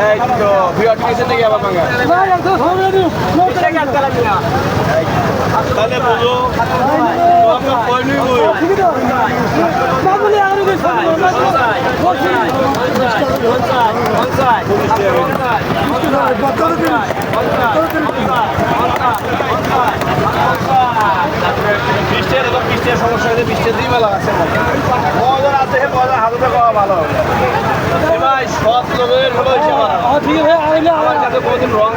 এই তো বিয়ার টিকেছেন নাকি আবার ভাঙা তাহলে বলো তোমাকে কই নিব বৃষ্টির সমস্যা হয়েছে বৃষ্টির দিই মেলা আছে মজা আছে মজা হাতে পাওয়া ভালো ভাই সব লোকের হলো আমার কাছে কোনোদিন রং